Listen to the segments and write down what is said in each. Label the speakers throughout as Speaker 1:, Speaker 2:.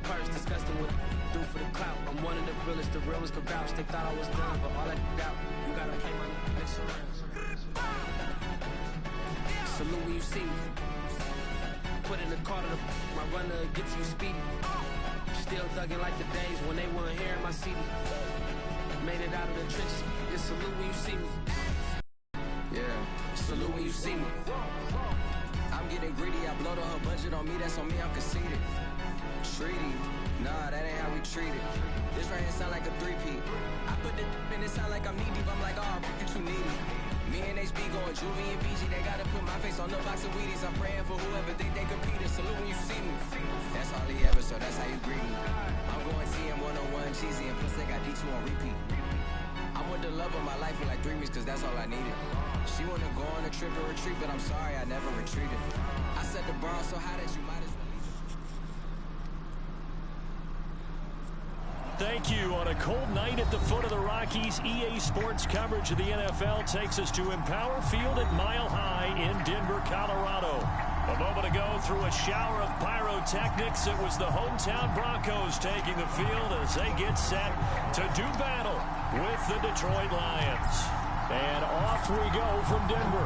Speaker 1: purse, disgusting what do for the clout. I'm one of the realest, the real ones can vouch. They thought I was done, but all I out. You gotta pay money, mix around. Salute when you see me. Put in the car to my runner, get to you speedy. Still thugging like the days when they weren't hearing my CD. Made it out of the trenches, just salute when you see me. Yeah, salute when you see me. I'm getting greedy, I blow the whole budget on me, that's on me, I'm conceited. Treaty, nah, that ain't how we treat it. This right here sound like a three-peat. I put the in it sound like I'm knee-deep, I'm like, oh, you too needy. Me and HB going Juvie and BG, they gotta put my face on the box of Wheaties. I'm praying for whoever think they competed. Salute when you see me. That's all he ever, so that's how you greet me. I'm going TM 101 cheesy, and plus they got D2 on repeat. I'm with the love of my life for like 3 weeks, cause that's all I needed. She wanna go on a trip and retreat, but I'm sorry, I never retreated. I set the bar so high that you might as well.
Speaker 2: Thank you. On a cold night at the foot of the Rockies, EA Sports coverage of the NFL takes us to Empower Field at Mile High in Denver, Colorado. A moment ago, through a shower of pyrotechnics, it was the hometown Broncos taking the field as they get set to do battle with the Detroit Lions. And off we go from Denver.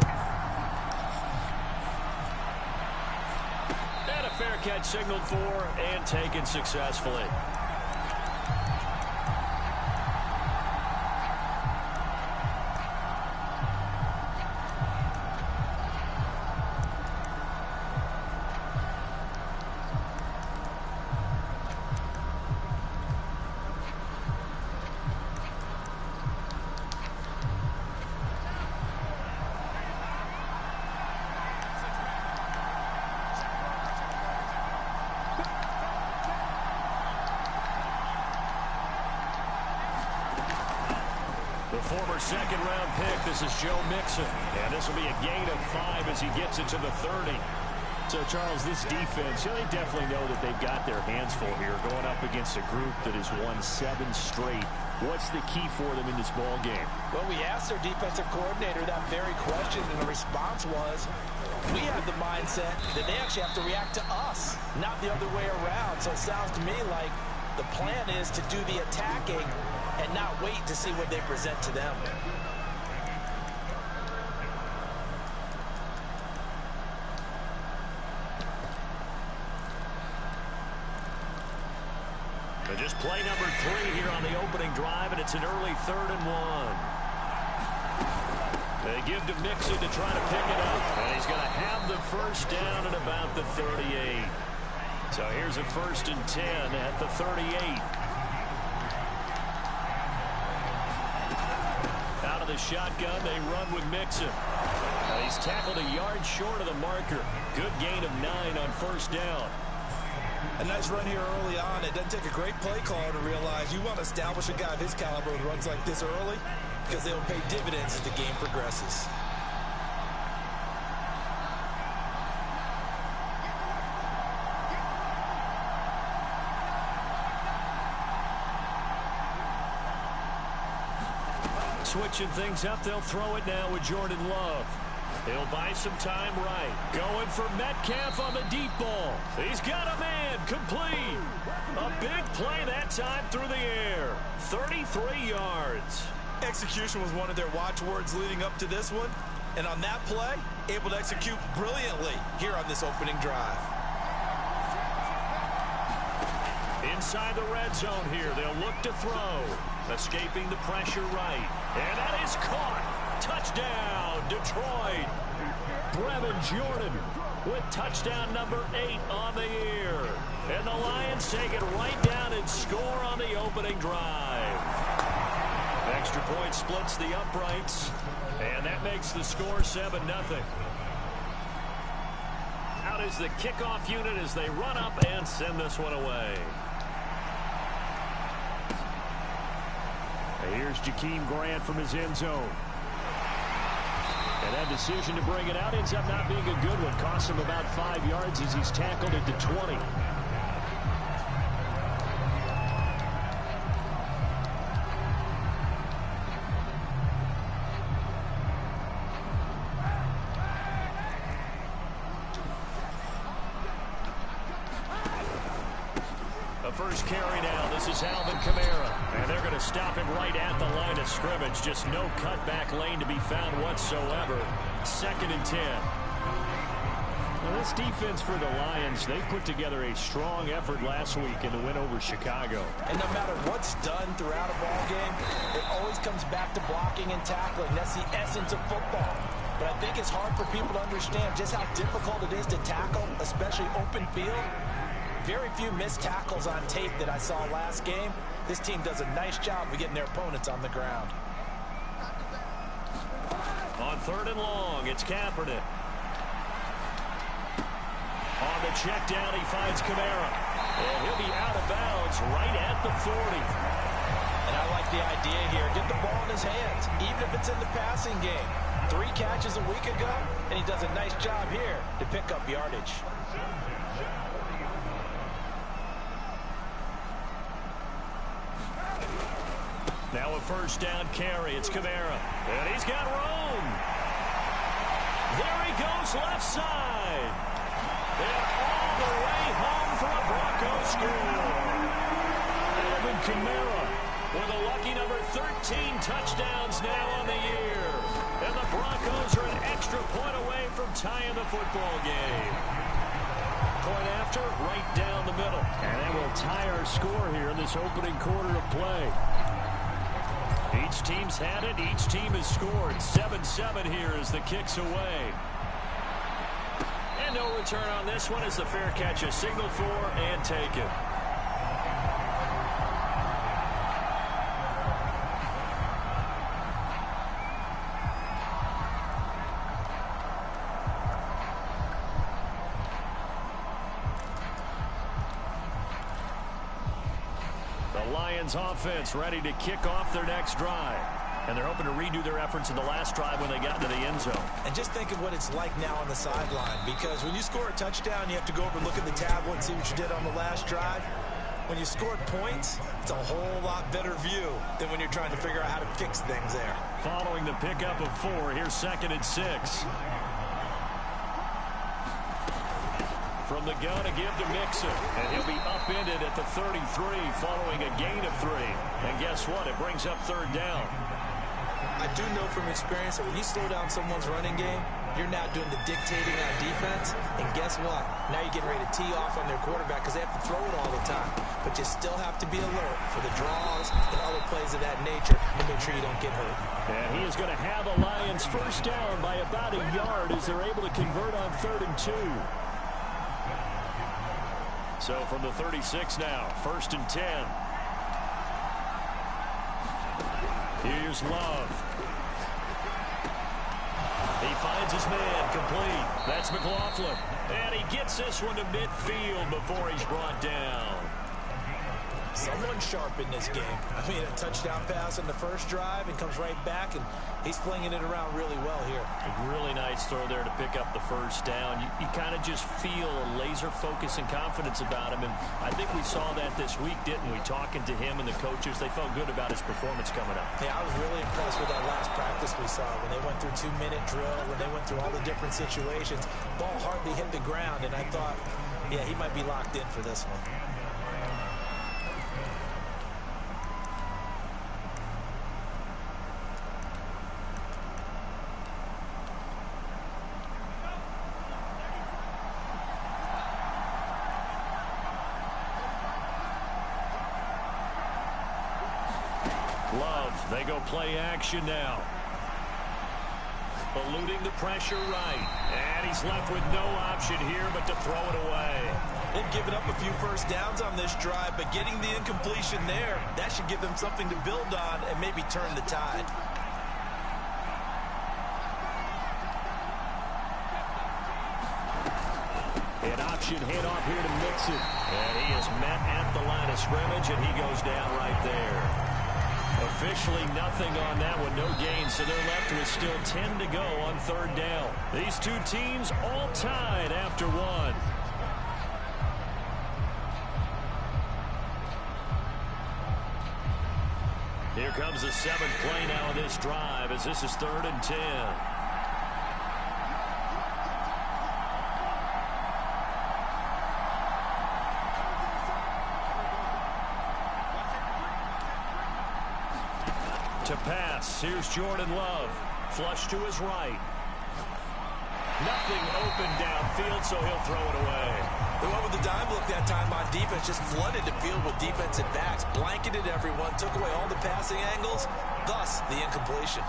Speaker 2: And a fair catch signaled for and taken successfully. The former second-round pick, this is Joe Mixon. And this will be a gain of 5 as he gets it to the 30. So, Charles, this defense, they definitely know that they've got their hands full here going up against a group that has won 7 straight. What's the key for them in this ball game? Well, we asked their defensive coordinator that very question, and the response was, we have the mindset that they actually have to react to us, not the other way around. So it sounds to me like the plan is to do the attacking and not wait to see what they present to them. So just play number 3 here on the opening drive, and it's an early 3rd and 1. They give to Mixon to try to pick it up, and he's going to have the first down at about the 38. So here's a 1st and 10 at the 38. Out of the shotgun, they run with Mixon. He's tackled a yard short of the marker. Good gain of 9 on 1st down. A nice run here early on. It doesn't take a great play caller to realize you want to establish a guy of his caliber with runs like this early because they'll pay dividends as the game progresses. Switching things up, they'll throw it now with Jordan Love. He'll buy some time right. Going for Metcalf on the deep ball. He's got a man, complete. A big play that time through the air. 33 yards. Execution was one of their watchwords leading up to this one. And on that play, able to execute brilliantly here on this opening drive. Inside the red zone here, they'll look to throw. Escaping the pressure right. And that is caught. Touchdown, Detroit. Brevin Jordan with touchdown number 8 on the year. And the Lions take it right down and score on the opening drive. Extra point splits the uprights. And that makes the score 7-0. Out is the kickoff unit as they run up and send this one away. Here's Jakeem Grant from his end zone. And that decision to bring it out ends up not being a good one. Costs him about 5 yards as he's tackled at the 20. A first carry now. This is Alvin Kamara. And they're going to stop him right at the line of scrimmage. Just no cutback lane to be found whatsoever. 2nd and 10. Now this defense for the Lions, they put together a strong effort last week in the win over Chicago.
Speaker 3: And no matter what's done throughout a ball game, it always comes back to blocking and tackling. That's the essence of football. But I think it's hard for people to understand just how difficult it is to tackle, especially open field. Very few missed tackles on tape that I saw last game. This team does a nice job of getting their opponents on the ground.
Speaker 2: On 3rd and long, it's Kaepernick. On the check down, he finds Kamara. And he'll be out of bounds right at the 40.
Speaker 3: And I like the idea here. Get the ball in his hands, even if it's in the passing game. 3 catches a week ago, and he does a nice job here to pick up yardage.
Speaker 2: Now a first down carry. It's Kamara. And he's got room. There he goes left side. And all the way home for a Broncos score. Alvin Kamara with a lucky number 13 touchdowns now on the year. And the Broncos are an extra point away from tying the football game. Point after, right down the middle. And that will tie our score here in this opening quarter of play. Each team's had it. Each team has scored. 7-7 here as the kick's away. And no return on this one as the fair catch is signaled for and taken. Lions offense ready to kick off their next drive. And they're hoping to redo their efforts in the last drive when they got into the end zone.
Speaker 3: And just think of what it's like now on the sideline. Because when you score a touchdown, you have to go over and look at the tablet and see what you did on the last drive. When you scored points, it's a whole lot better view than when you're trying to figure out how to fix things there.
Speaker 2: Following the pickup of 4, here's 2nd and 6. From the gun, a give to Mixon. And he'll be upended at the 33 following a gain of 3. And guess what? It brings up 3rd down.
Speaker 3: I do know from experience that when you slow down someone's running game, you're now doing the dictating on defense. And guess what? Now you're getting ready to tee off on their quarterback because they have to throw it all the time. But you still have to be alert for the draws and other plays of that nature to make sure you don't get hurt.
Speaker 2: And he is going to have the Lions first down by about a yard as they're able to convert on 3rd and 2. So from the 36 now, 1st and 10. Here's Love. He finds his man complete. That's McLaughlin. And he gets this one to midfield before he's brought down.
Speaker 3: Someone sharp in this game. I mean, a touchdown pass in the first drive and comes right back, and he's flinging it around really well here.
Speaker 2: A really nice throw there to pick up the first down. You kind of just feel a laser focus and confidence about him, and I think we saw that this week, didn't we? Talking to him and the coaches, they felt good about his performance coming up.
Speaker 3: Yeah, I was really impressed with that last practice we saw when they went through 2-minute drill, when they went through all the different situations. Ball hardly hit the ground, and I thought, yeah, he might be locked in for this one.
Speaker 2: They go play action now. Eluding the pressure right. And he's left with no option here but to throw it away.
Speaker 3: They've given up a few first downs on this drive, but getting the incompletion there, that should give them something to build on and maybe turn the tide.
Speaker 2: An option handoff here to Mixon. And he is met at the line of scrimmage, and he goes down right there. Officially nothing on that one, no gain, so they're left with still 10 to go on 3rd down. These two teams all tied after 1. Here comes the 7th play now of this drive as this is 3rd and 10. To pass, here's Jordan Love. Flush to his right. Nothing open downfield, so he'll throw it away.
Speaker 3: They went with the dime look that time on defense, just flooded the field with defensive backs, blanketed everyone, took away all the passing angles, thus the incompletion.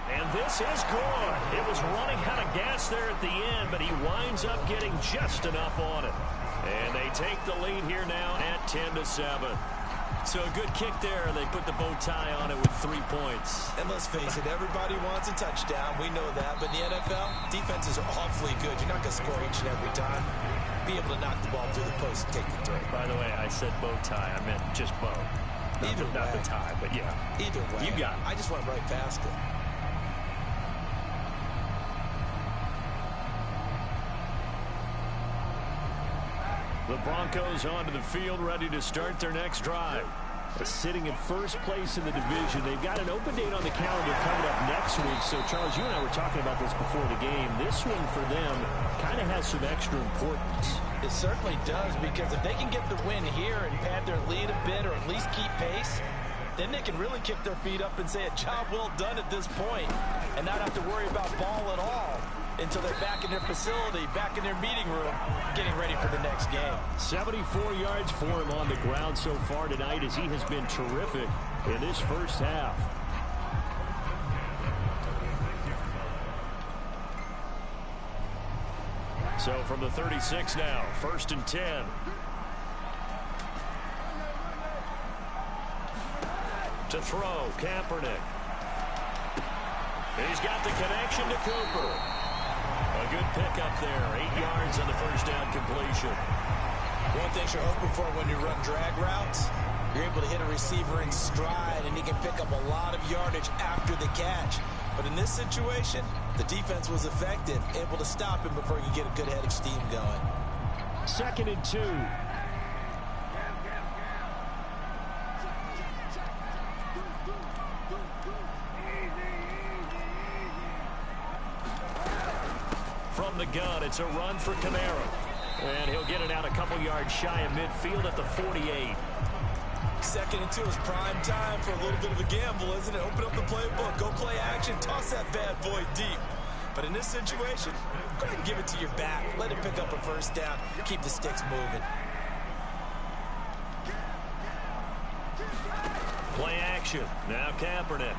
Speaker 2: And this is good. It was running out of gas there at the end, but he winds up getting just enough on it. And they take the lead here now at 10-7. So a good kick there. They put the bow tie on it with 3 points.
Speaker 3: And let's face it, everybody wants a touchdown. We know that. But in the NFL, defenses are awfully good. You're not going to score each and every time. Be able to knock the ball through the post and take the throw.
Speaker 2: By the way, I said bow tie. I meant just bow. Not the tie, but yeah.
Speaker 3: Either way.
Speaker 2: You got it.
Speaker 3: I just went right past it.
Speaker 2: The Broncos onto the field, ready to start their next drive. Sitting in first place in the division. They've got an open date on the calendar coming up next week. So, Charles, you and I were talking about this before the game. This one for them kind of has some extra importance.
Speaker 3: It certainly does, because if they can get the win here and pad their lead a bit or at least keep pace, then they can really kick their feet up and say a job well done at this point and not have to worry about ball at all until they're back in their facility, back in their meeting room, getting ready for the next game.
Speaker 2: 74 yards for him on the ground so far tonight, as he has been terrific in this first half. So from the 36 now, 1st and 10. To throw, Kaepernick. He's got the connection to Cooper. A good pickup there. 8 yards on the first down completion.
Speaker 3: One thing you're hoping for when you run drag routes, you're able to hit a receiver in stride, and he can pick up a lot of yardage after the catch. But in this situation, the defense was effective, able to stop him before he could get a good head of steam going.
Speaker 2: 2nd and 2. From the gun, it's a run for Kamara. And he'll get it out a couple yards shy of midfield at the 48.
Speaker 3: 2nd and 2 is prime time for a little bit of a gamble, isn't it? Open up the playbook, go play action, toss that bad boy deep. But in this situation, go ahead and give it to your back. Let him pick up a first down. Keep the sticks moving.
Speaker 2: Play action. Now Kaepernick.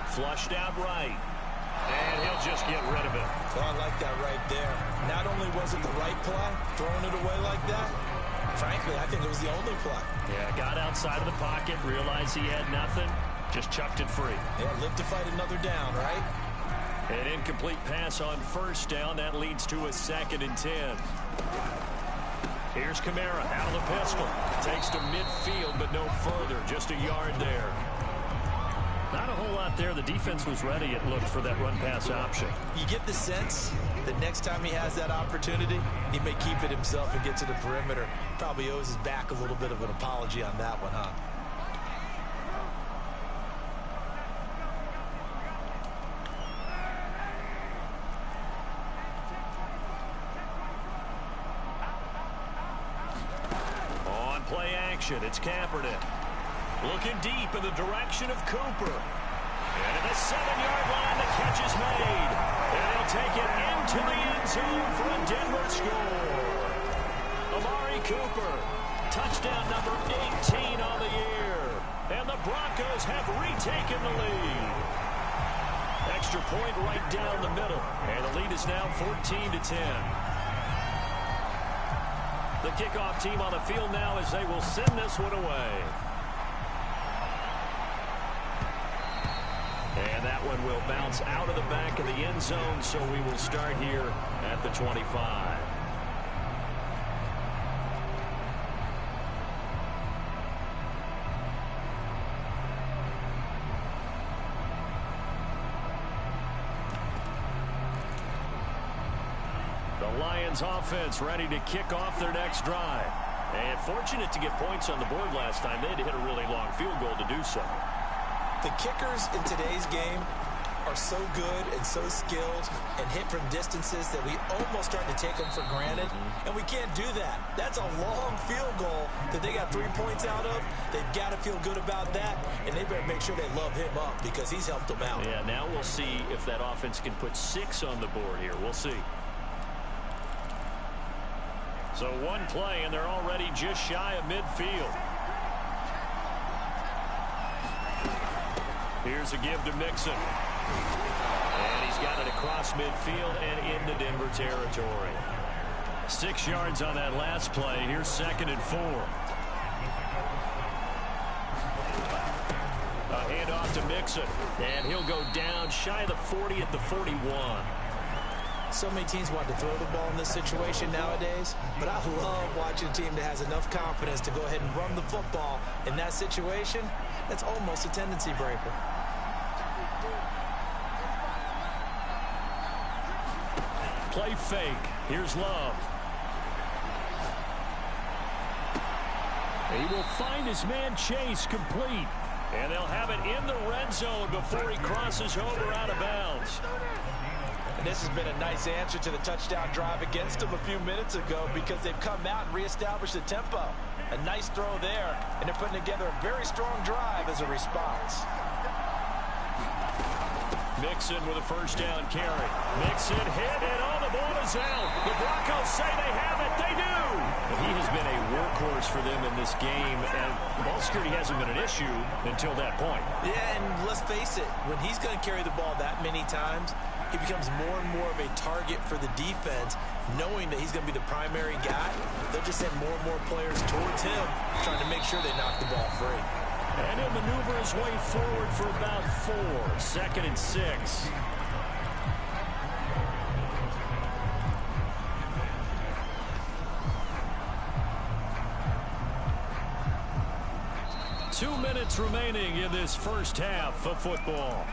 Speaker 2: Flushed out right. And he'll just get rid of it.
Speaker 3: Oh, I like that right there. Not only was it the right play, throwing it away like that, frankly, I think it was the only play.
Speaker 2: Yeah, got outside of the pocket, realized he had nothing, just chucked it free.
Speaker 3: Yeah, live to fight another down, right?
Speaker 2: An incomplete pass on first down. That leads to a 2nd and 10. Here's Kamara out of the pistol. Takes to midfield, but no further. Just a yard there. Not a whole lot there. The defense was ready, it looked, for that run-pass option.
Speaker 3: You get the sense that next time he has that opportunity, he may keep it himself and get to the perimeter. Probably owes his back a little bit of an apology on that one, huh?
Speaker 2: On play action, it's Kaepernick. Looking deep in the direction of Cooper. And at the 7-yard line, the catch is made. And he'll take it into the end zone for a Denver score. Amari Cooper, touchdown number 18 on the year. And the Broncos have retaken the lead. Extra point right down the middle. And the lead is now 14-10. The kickoff team on the field now as they will send this one away. And that one will bounce out of the back of the end zone, so we will start here at the 25. The Lions offense ready to kick off their next drive. And fortunate to get points on the board last time. They had to hit a really long field goal to do so.
Speaker 3: The kickers in today's game are so good and so skilled and hit from distances that we almost start to take them for granted, and we can't do that. That's a long field goal that they got 3 points out of. They've got to feel good about that, and they better make sure they love him up because he's helped them out.
Speaker 2: Yeah, now we'll see if that offense can put 6 on the board here. We'll see. So one play, and they're already just shy of midfield. Here's a give to Mixon. And he's got it across midfield and into Denver territory. 6 yards on that last play. Here's 2nd and 4. A handoff to Mixon. And he'll go down shy of the 40 at the 41.
Speaker 3: So many teams want to throw the ball in this situation nowadays, but I love watching a team that has enough confidence to go ahead and run the football in that situation. That's almost a tendency breaker.
Speaker 2: Play fake. Here's Love. He will find his man Chase complete. And they'll have it in the red zone before he crosses over out of bounds.
Speaker 3: And this has been a nice answer to the touchdown drive against them a few minutes ago because they've come out and reestablished the tempo. A nice throw there, and they're putting together a very strong drive as a response.
Speaker 2: Mixon with a first down carry. Mixon hit, and all the ball is out. The Broncos say they have it. They do. And he has been a workhorse for them in this game, and ball security hasn't been an issue until that point.
Speaker 3: Yeah, and let's face it, when he's going to carry the ball that many times, he becomes more and more of a target for the defense, knowing that he's going to be the primary guy. They'll just send more and more players towards him, trying to make sure they knock the ball free.
Speaker 2: And he'll maneuver his way forward for about 4. 2nd and 6. Two minutes remaining in this first half of football.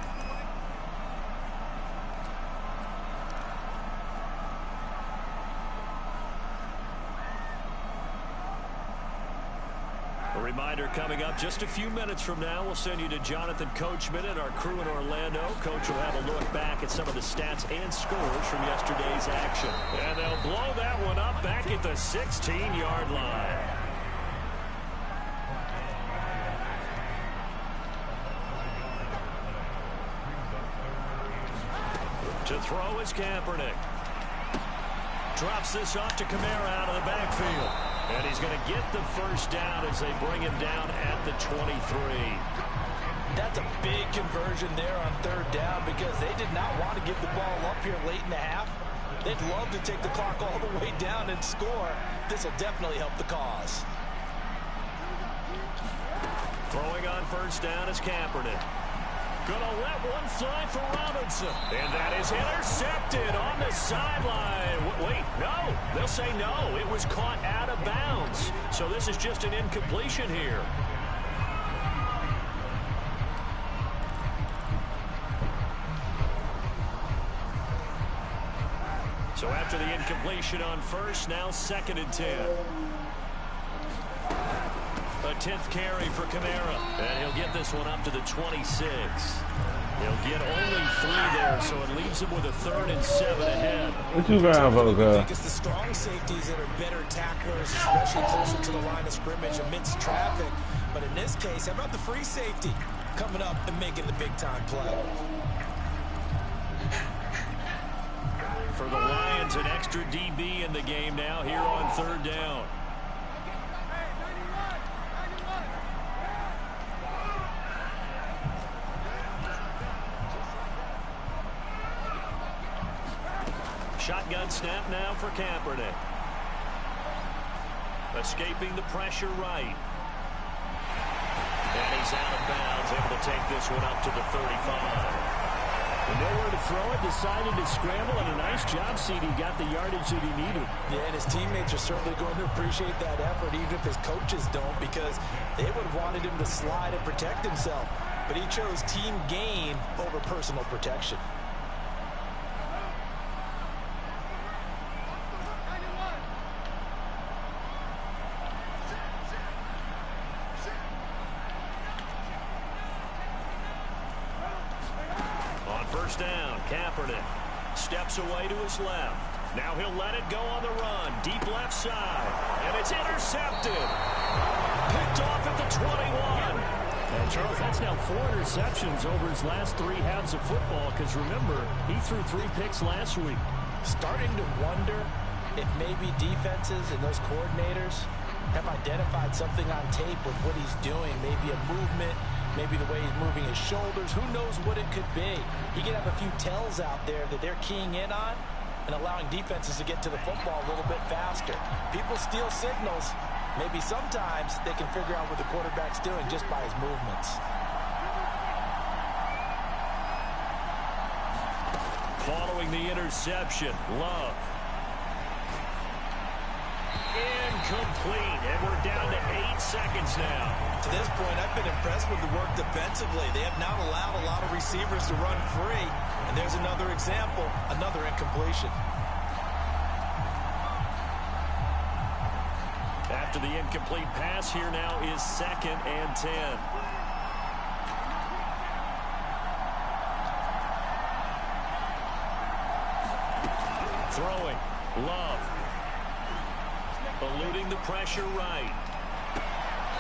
Speaker 2: Reminder coming up just a few minutes from now. We'll send you to Jonathan Coachman and our crew in Orlando. Coach will have a look back at some of the stats and scores from yesterday's action. And they'll blow that one up back at the 16-yard line. To throw is Kaepernick. Drops this off to Kamara out of the backfield. And he's going to get the first down as they bring him down at the 23.
Speaker 3: That's a big conversion there on 3rd down because they did not want to give the ball up here late in the half. They'd love to take the clock all the way down and score. This will definitely help the cause.
Speaker 2: Throwing on first down is Kaepernick. Gonna let one fly for Robinson. And that is intercepted on the sideline. Wait, no. They'll say no. It was caught out of bounds. So this is just an incompletion here. So after the incompletion on first, now 2nd and 10. A 10th carry for Kamara. And he'll get this one up to the 26. He'll get only 3 there, so it leaves him with a 3rd and 7 ahead.
Speaker 4: What you got, folks?
Speaker 3: I think it's the strong safeties that are better tacklers, especially closer to the line of scrimmage amidst traffic. But in this case, how about the free safety coming up and making the big-time play?
Speaker 2: For the Lions, an extra DB in the game now here on 3rd down. Shotgun snap now for Kaepernick. Escaping the pressure right. And he's out of bounds, able to take this one up to the 35.
Speaker 5: And nowhere to throw it, decided to scramble, and a nice job, CD. Got the yardage that he needed.
Speaker 3: Yeah, and his teammates are certainly going to appreciate that effort, even if his coaches don't, because they would have wanted him to slide and protect himself. But he chose team gain over personal protection.
Speaker 2: first down. Kaepernick steps away to his left. Now he'll let it go on the run. Deep left side. And it's intercepted. Picked off at the 21.
Speaker 5: And Charles, that's now 4 interceptions over his last 3 halves of football. Because remember, he threw 3 picks last week.
Speaker 3: Starting to wonder if maybe defenses and those coordinators have identified something on tape with what he's doing. Maybe a movement, maybe the way he's moving his shoulders. Who knows what it could be? He could have a few tells out there that they're keying in on and allowing defenses to get to the football a little bit faster. People steal signals. Maybe sometimes they can figure out what the quarterback's doing just by his movements.
Speaker 2: Following the interception, Love. Incomplete, and we're down to 8 seconds now.
Speaker 3: To this point, I've been impressed with the work defensively. They have not allowed a lot of receivers to run free. And there's another example, another incompletion.
Speaker 2: After the incomplete pass, here now is 2nd and 10. Throwing, Love. Eluding the pressure right.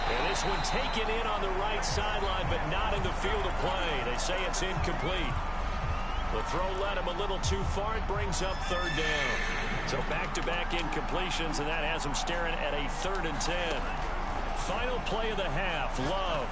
Speaker 2: And this one taken in on the right sideline, but not in the field of play. They say it's incomplete. The throw led him a little too far. It brings up 3rd down. So back-to-back incompletions, and that has him staring at a 3rd and 10. Final play of the half, Love.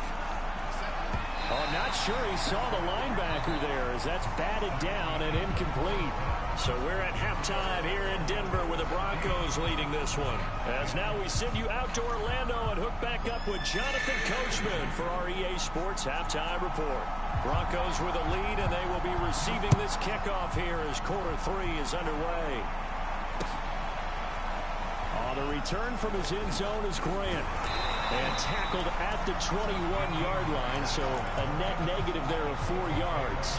Speaker 5: Oh, I'm not sure he saw the linebacker there as that's batted down and incomplete.
Speaker 2: So we're at halftime here in Denver with the Broncos leading this one. As now we send you out to Orlando and hook back up with Jonathan Coachman for our EA Sports Halftime Report. Broncos with a lead, and they will be receiving this kickoff here as quarter 3 is underway.
Speaker 5: On the return from his end zone is Grant. And tackled at the 21-yard line, so a net negative there of 4 yards.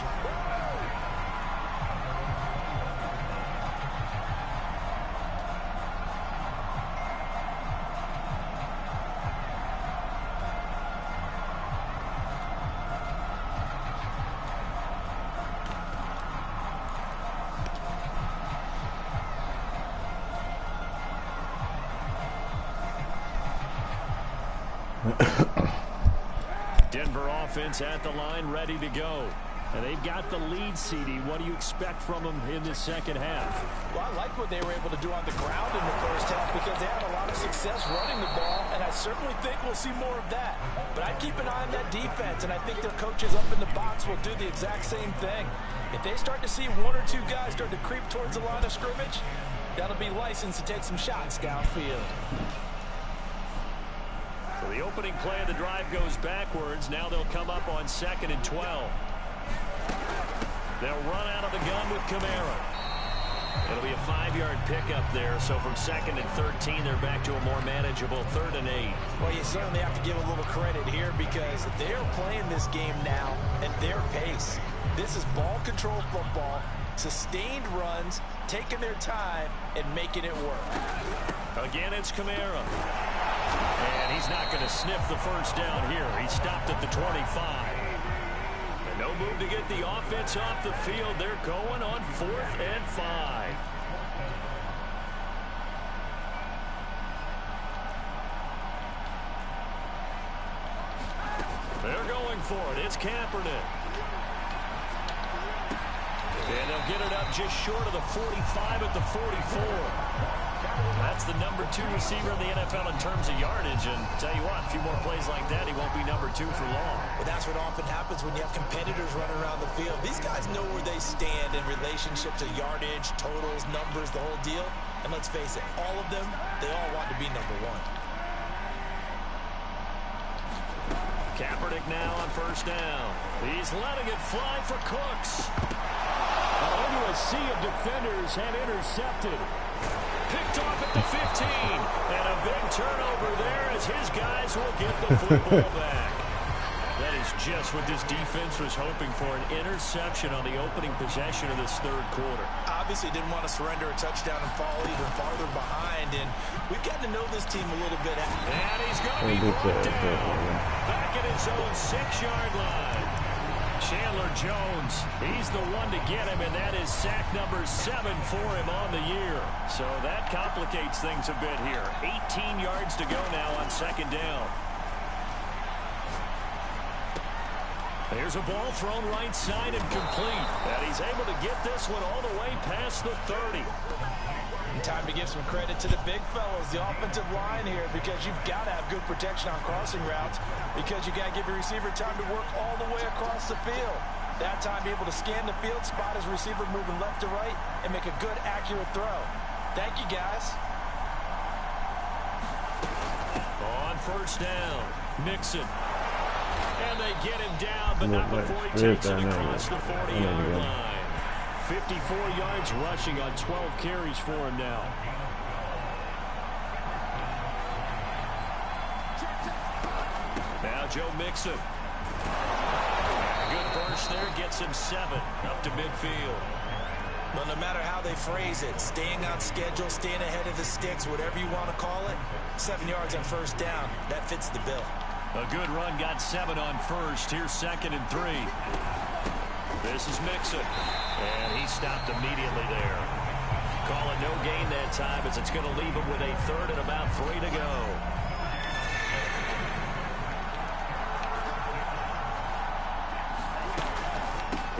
Speaker 2: Denver offense at the line, ready to go.
Speaker 5: And they've got the lead, CD. What do you expect from them in the second half?
Speaker 3: Well, I like what they were able to do on the ground in the first half because they had a lot of success running the ball, and I certainly think we'll see more of that. But I'd keep an eye on that defense, and I think their coaches up in the box will do the exact same thing. If they start to see 1 or 2 guys start to creep towards the line of scrimmage, that'll be licensed to take some shots downfield.
Speaker 2: So the opening play of the drive goes backwards. Now they'll come up on 2nd and 12. They'll run out of the gun with Kamara. It'll be a 5-yard pickup there. So from 2nd and 13, they're back to a more manageable 3rd and 8.
Speaker 3: Well, you certainly have to give a little credit here because they're playing this game now at their pace. This is ball control football, sustained runs, taking their time, and making it work.
Speaker 2: Again, it's Kamara. And he's not going to sniff the first down here. He stopped at the 25. And no move to get the offense off the field. They're going on 4th and 5. They're going for it. It's Kaepernick. And they'll get it up just short of the 45 at the 44. That's the number 2 receiver in the NFL in terms of yardage. And tell you what, a few more plays like that, he won't be number 2 for long.
Speaker 3: Well, that's what often happens when you have competitors running around the field. These guys know where they stand in relationship to yardage, totals, numbers, the whole deal. And let's face it, all of them, they all want to be number 1.
Speaker 2: Kaepernick now on first down. He's letting it fly for Cooks.
Speaker 5: Into a sea of defenders and intercepted.
Speaker 2: Picked off at the 15. And a big turnover there as his guys will get the football back. That is just what this defense was hoping for, an interception on the opening possession of this 3rd quarter.
Speaker 3: Obviously didn't want to surrender a touchdown and fall even farther behind, and we've gotten to know this team a little bit.
Speaker 2: And he's going to be brought down back at his own 6-yard line. Chandler Jones, he's the one to get him, and that is sack number 7 for him on the year. So that complicates things a bit here. 18 yards to go now on second down. There's a ball thrown right side and complete. And he's able to get this one all the way past the 30.
Speaker 3: Time to give some credit to the big fellows, the offensive line here, because you've got to have good protection on crossing routes, because you got to give your receiver time to work all the way across the field. That time, able to scan the field, spot his receiver moving left to right, and make a good, accurate throw. Thank you, guys.
Speaker 2: On first down, Mixon. And they get him down, but not before he takes it across the 40-yard line. 54 yards rushing on 12 carries for him now. Now Joe Mixon. Good burst there, gets him 7 up to midfield.
Speaker 3: But no matter how they phrase it, staying on schedule, staying ahead of the sticks, whatever you want to call it, 7 yards on first down, that fits the bill.
Speaker 2: A good run, got 7 on first. Here's 2nd and 3. This is Mixon, and he stopped immediately there. Call it no gain that time, as it's going to leave him with a 3rd and about 3 to go.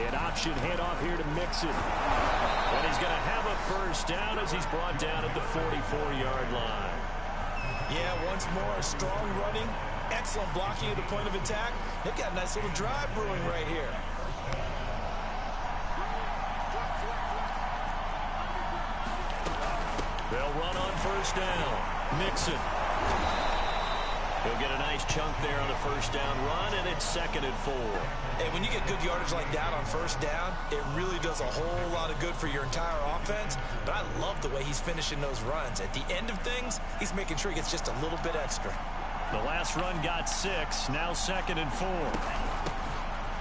Speaker 2: An option handoff here to Mixon. And he's going to have a first down as he's brought down at the 44-yard line.
Speaker 3: Yeah, once more, strong running, excellent blocking at the point of attack. They've got a nice little drive brewing right here.
Speaker 2: They'll run on first down. Mixon. He'll get a nice chunk there on the first down run, and it's 2nd and 4.
Speaker 3: Hey, when you get good yardage like that on first down, it really does a whole lot of good for your entire offense. But I love the way he's finishing those runs. At the end of things, he's making sure he gets just a little bit extra.
Speaker 2: The last run got 6, now 2nd and 4.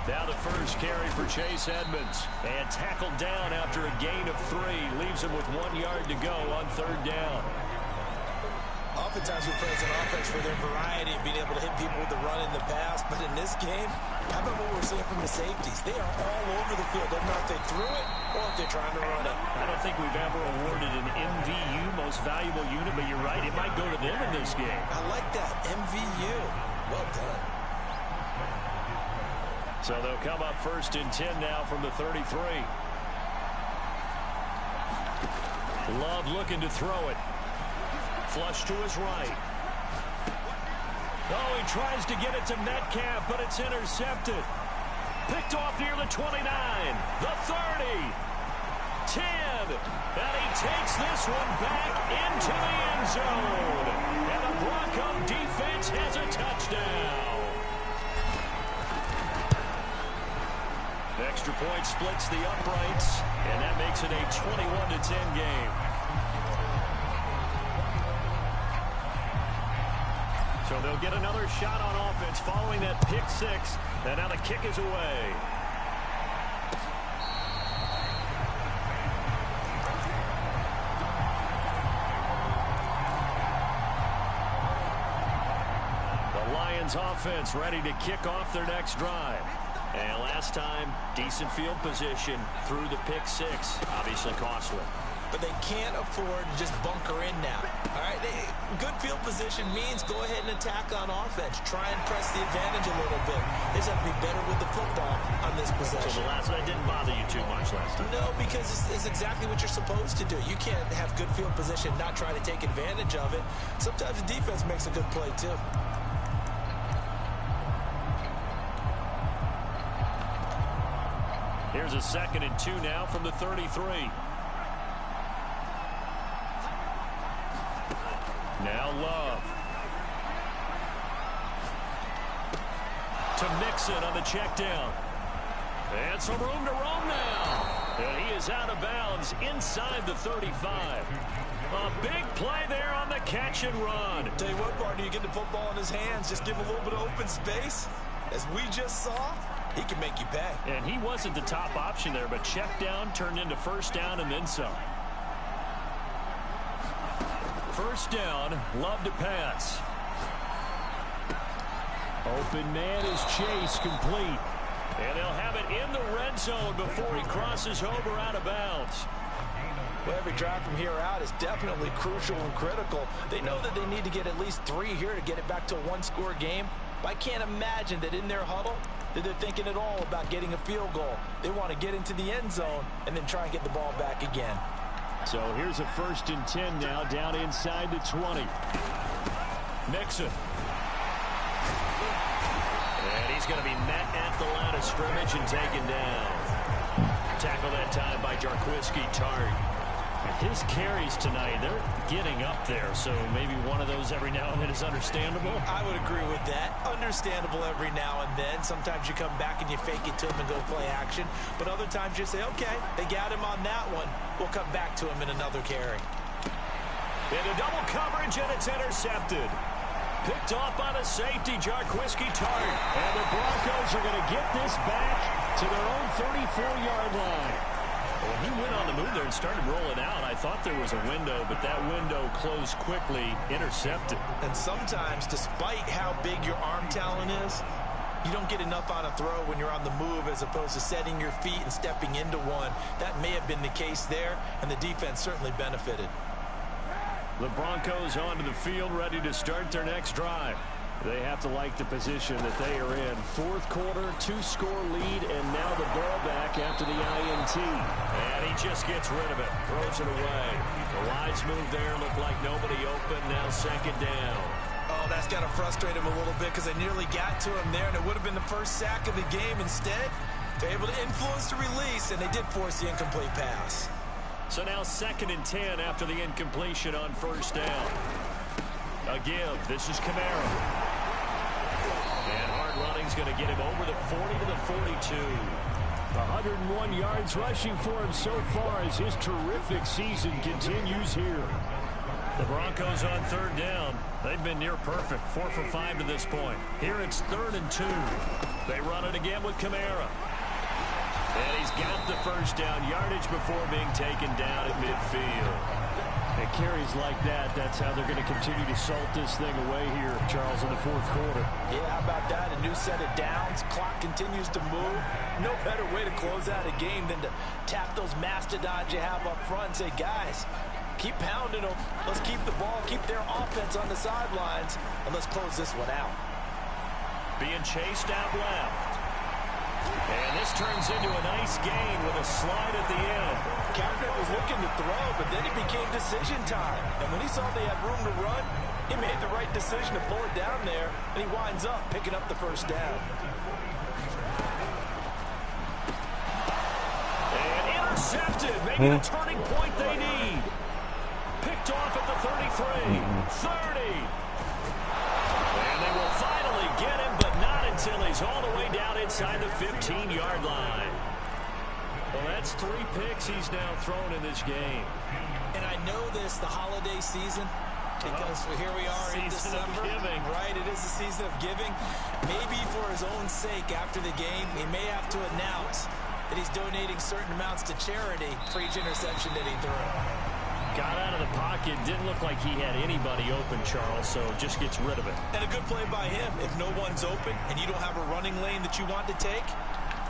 Speaker 2: Now the first carry for Chase Edmonds. And tackled down after a gain of 3. Leaves him with 1 yard to go on 3rd down.
Speaker 3: Oftentimes we praise an offense for their variety of being able to hit people with the run in the pass. But in this game, how about what we're seeing from the safeties? They are all over the field. Doesn't matter if they threw it or if they're trying to run it.
Speaker 2: I don't think we've ever awarded an MVU, most valuable unit, but you're right. It might go to them in this game.
Speaker 3: I like that. MVU. Well done.
Speaker 2: So they'll come up 1st and 10 now from the 33. Love looking to throw it. Flush to his right. Oh, he tries to get it to Metcalf, but it's intercepted. Picked off near the 29, the 30, 10, and he takes this one back into the end zone. And the Bronco defense has a touchdown. Extra point splits the uprights, and that makes it a 21-10 game. So they'll get another shot on offense following that pick 6, and now the kick is away. The Lions offense ready to kick off their next drive. And last time, decent field position through the pick 6. Obviously costly.
Speaker 3: But they can't afford to just bunker in now. All right, good field position means go ahead and attack on offense. Try and press the advantage a little bit. They just have to be better with the football on this possession.
Speaker 2: So the last one didn't bother you too much last time?
Speaker 3: No, because it's exactly what you're supposed to do. You can't have good field position, not try to take advantage of it. Sometimes the defense makes a good play, too.
Speaker 2: Here's a 2nd and 2 now from the 33. Now Love. To Mixon on the check down. And some room to roam now. And he is out of bounds inside the 35. A big play there on the catch and run.
Speaker 3: Tell you what, partner, you get the football in his hands, just give him a little bit of open space. As we just saw, he can make you pay.
Speaker 2: And he wasn't the top option there, but check down turned into first down and then some. First down, Love to pass. Open man is Chase, complete. And they'll have it in the red zone before he crosses over out of bounds.
Speaker 3: Well, every drive from here out is definitely crucial and critical. They know that they need to get at least 3 here to get it back to a one-score game. But I can't imagine that in their huddle that they're thinking at all about getting a field goal. They want to get into the end zone and then try and get the ball back again.
Speaker 5: So here's a 1st and 10 now, down inside the 20.
Speaker 2: Mixon. And he's going to be met at the line of scrimmage and taken down. Tackle that time by Jaquiski Tartt.
Speaker 5: His carries tonight, they're getting up there, so maybe one of those every now and then is understandable.
Speaker 3: I would agree with that. Understandable every now and then. Sometimes you come back and you fake it to him and go play action. But other times you say, okay, they got him on that one. We'll come back to him in another carry.
Speaker 2: Into double coverage, and it's intercepted. Picked off by the safety, Jaquiski Tartt.
Speaker 5: And the Broncos are going to get this back to their own 34-yard line.
Speaker 2: Well, he went on the move there and started rolling out. I thought there was a window, but that window closed quickly, intercepted.
Speaker 3: And sometimes, despite how big your arm talent is, you don't get enough on a throw when you're on the move as opposed to setting your feet and stepping into one. That may have been the case there, and the defense certainly benefited.
Speaker 2: The Broncos onto the field, ready to start their next drive.
Speaker 5: They have to like the position that they are in. 4th quarter, 2-score lead, and now the ball back after the INT.
Speaker 2: And he just gets rid of it, throws it away. The wise move there, looked like nobody open, now 2nd down.
Speaker 3: Oh, that's got to frustrate him a little bit because they nearly got to him there, and it would have been the first sack of the game. Instead, they're able to influence the release, and they did force the incomplete pass.
Speaker 2: So now 2nd and 10 after the incompletion on 1st down. A give. This is Kamara. And hard running's going to get him over the 40 to the 42.
Speaker 5: 101 yards rushing for him so far as his terrific season continues here.
Speaker 2: The Broncos on 3rd down. They've been near perfect. 4 for 5 to this point. Here it's 3rd and 2. They run it again with Kamara. And he's got the 1st down yardage before being taken down at midfield.
Speaker 5: And carries like that, that's how they're going to continue to salt this thing away here, Charles, in the 4th quarter.
Speaker 3: Yeah, how about that? A new set of downs. Clock continues to move. No better way to close out a game than to tap those mastodons you have up front and say, guys, keep pounding them. Let's keep the ball, keep their offense on the sidelines, and let's close this one out.
Speaker 2: Being chased out left. And this turns into a nice gain with a slide at the end.
Speaker 3: Kaepernick was looking to throw, but then it became decision time. And when he saw they had room to run, he made the right decision to pull it down there, and he winds up picking up the 1st down.
Speaker 2: And intercepted. Maybe the turning point they need. Picked off at the 33. 30. And they will finally get him, but not until he's all the way down inside the 15-yard line.
Speaker 5: Well, that's 3 picks he's now thrown in this game.
Speaker 3: And I know this, the holiday season, because here we are in December. Right, it is the season of giving. Maybe for his own sake after the game, he may have to announce that he's donating certain amounts to charity for each interception that he threw.
Speaker 2: Got out of the pocket, didn't look like he had anybody open, Charles, so just gets rid of it.
Speaker 3: And a good play by him. If no one's open and you don't have a running lane that you want to take,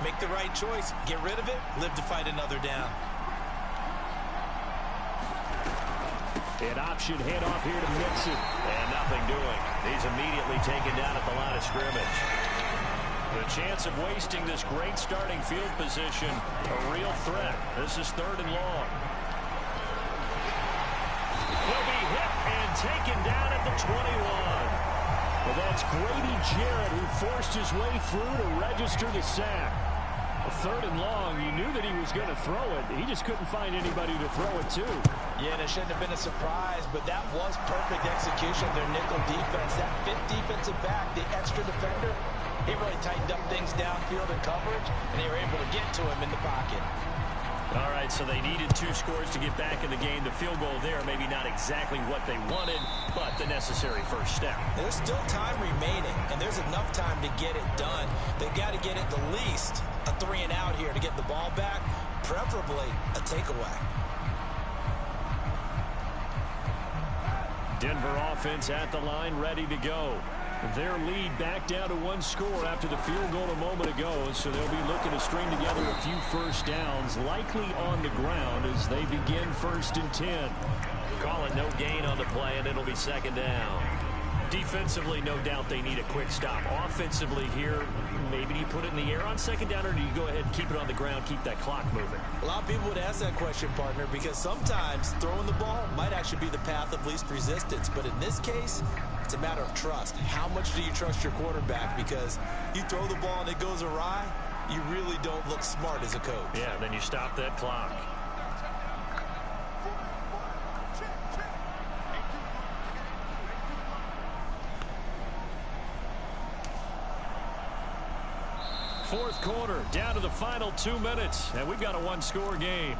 Speaker 3: make the right choice. Get rid of it, live to fight another down.
Speaker 2: An option handoff here to Mixon. And nothing doing. He's immediately taken down at the line of scrimmage. The chance of wasting this great starting field position, a real threat. This is 3rd and long. Will be hit and taken down at the 21.
Speaker 5: Well, that's Grady Jarrett who forced his way through to register the sack. 3rd and long, you knew that he was going to throw it. He just couldn't find anybody to throw it to.
Speaker 3: Yeah, and it shouldn't have been a surprise, but that was perfect execution of their nickel defense. That 5th defensive back, the extra defender, he really tightened up things downfield in coverage, and they were able to get to him in the pocket.
Speaker 2: All right, so they needed 2 scores to get back in the game. The field goal there, maybe not exactly what they wanted, but the necessary first step.
Speaker 3: There's still time remaining, and there's enough time to get it done. They've got to get at the least a 3-and-out here to get the ball back, preferably a takeaway.
Speaker 2: Denver offense at the line, ready to go.
Speaker 5: Their lead back down to 1 score after the field goal a moment ago, so they'll be looking to string together a few first downs, likely on the ground as they begin 1st and 10.
Speaker 2: Call it no gain on the play, and it'll be 2nd down. Defensively, no doubt they need a quick stop. Offensively here, maybe do you put it in the air on 2nd down, or do you go ahead and keep it on the ground, keep that clock moving?
Speaker 3: A lot of people would ask that question, partner, because sometimes throwing the ball might actually be the path of least resistance. But in this case, it's a matter of trust. How much do you trust your quarterback? Because you throw the ball and it goes awry, you really don't look smart as a coach.
Speaker 2: Yeah, then you stop that clock.
Speaker 5: Fourth quarter, down to the final 2 minutes, and we've got a 1-score game.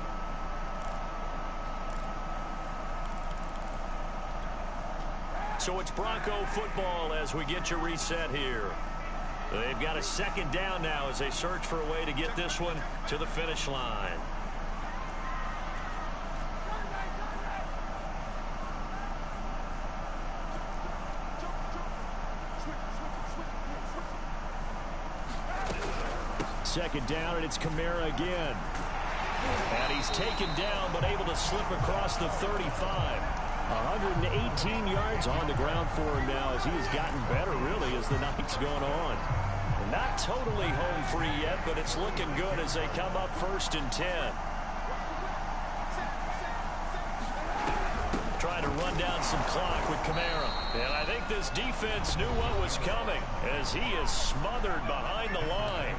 Speaker 2: So it's Bronco football as we get you reset here. They've got a 2nd down now as they search for a way to get this one to the finish line.
Speaker 5: Second down, and it's Kamara again. And he's taken down, but able to slip across the 35. 118 yards on the ground for him now as he has gotten better, really, as the night's going on. Not totally home free yet, but it's looking good as they come up 1st and 10. Trying to run down some clock with Kamara. And I think this defense knew what was coming as he is smothered behind the line.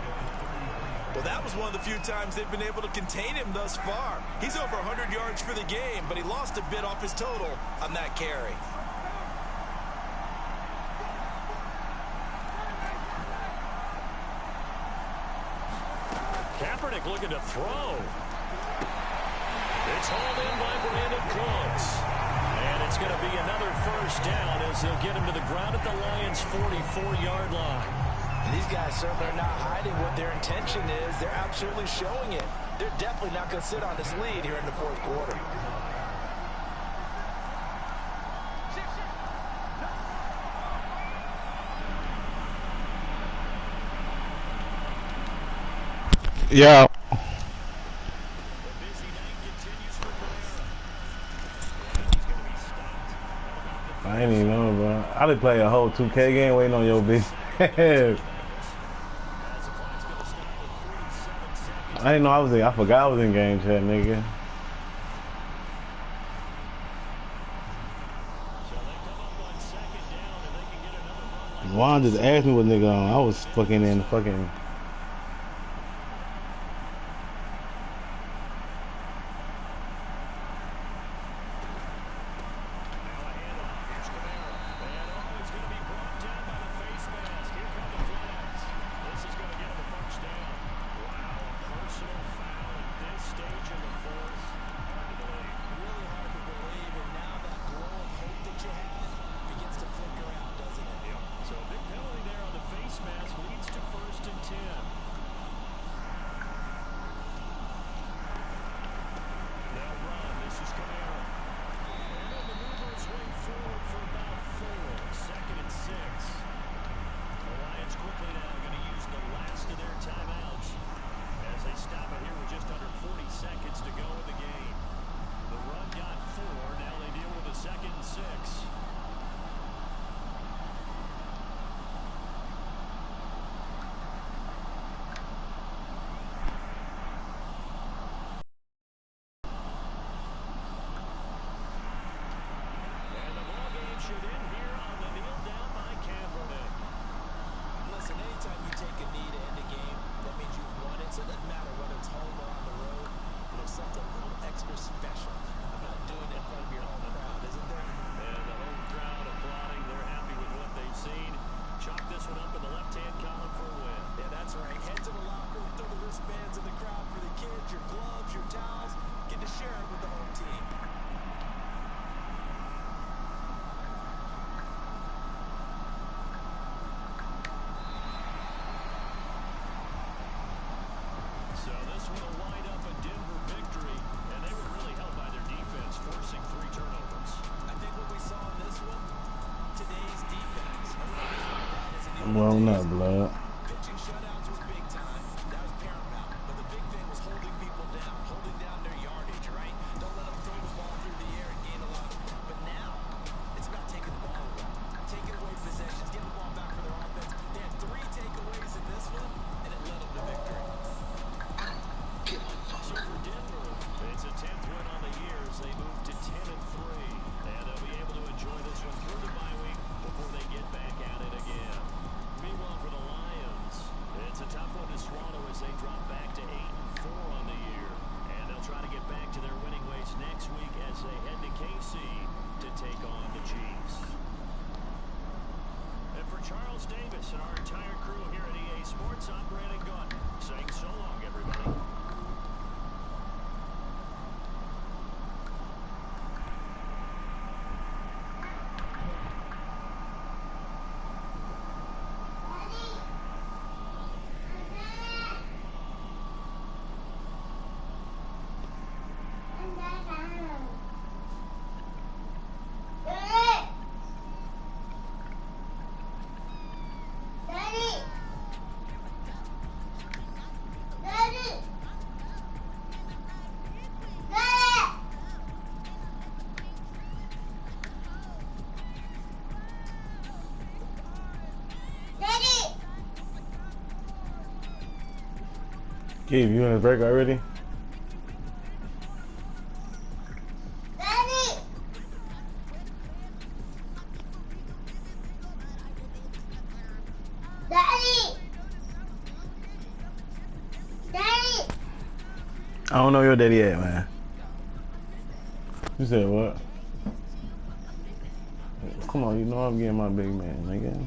Speaker 3: Well, that was one of the few times they've been able to contain him thus far. He's over 100 yards for the game, but he lost a bit off his total on that carry.
Speaker 2: Kaepernick looking to throw. It's hauled in by Brandon Cooks. And it's going to be another 1st down as they'll get him to the ground at the Lions' 44-yard line.
Speaker 3: And these guys certainly are not hiding what their intention is. They're absolutely showing it. They're definitely not going to sit on this lead here in the 4th quarter.
Speaker 4: Yeah. I ain't even know, bro. I done play a whole 2K game waiting on your bitch. I didn't know I was in. I forgot I was in game chat, nigga. Juan just asked me what nigga on. I was fucking in fucking.
Speaker 5: So a big penalty there on the face mask leads to 1st and 10.
Speaker 4: I'm blowing up, blood.
Speaker 3: Pitching shutouts was big time. That was paramount. But the big thing was holding people down, holding down their yardage, right? Don't let them throw the ball through the air and gain a lot. But now, it's about taking the ball away. Taking away possessions, getting the ball back for their offense. They had 3 takeaways in this one, and it led them to victory.
Speaker 5: So for Denver, it's a 10th win on the year as they move to 10-3. And they'll be able to enjoy this one through the bye week before they get back at it again. Meanwhile, for the Lions, it's a tough one to swallow as they drop back to 8-4 on the year. And they'll try to get back to their winning ways next week as they head to KC to take on the Chiefs. And for Charles Davis and our entire crew here at EA Sports, I'm Brandon Gunn, saying so long, everybody.
Speaker 4: Gabe, you in the break already? I don't know your daddy yet, man. You said what? Come on, you know I'm getting my big man, nigga.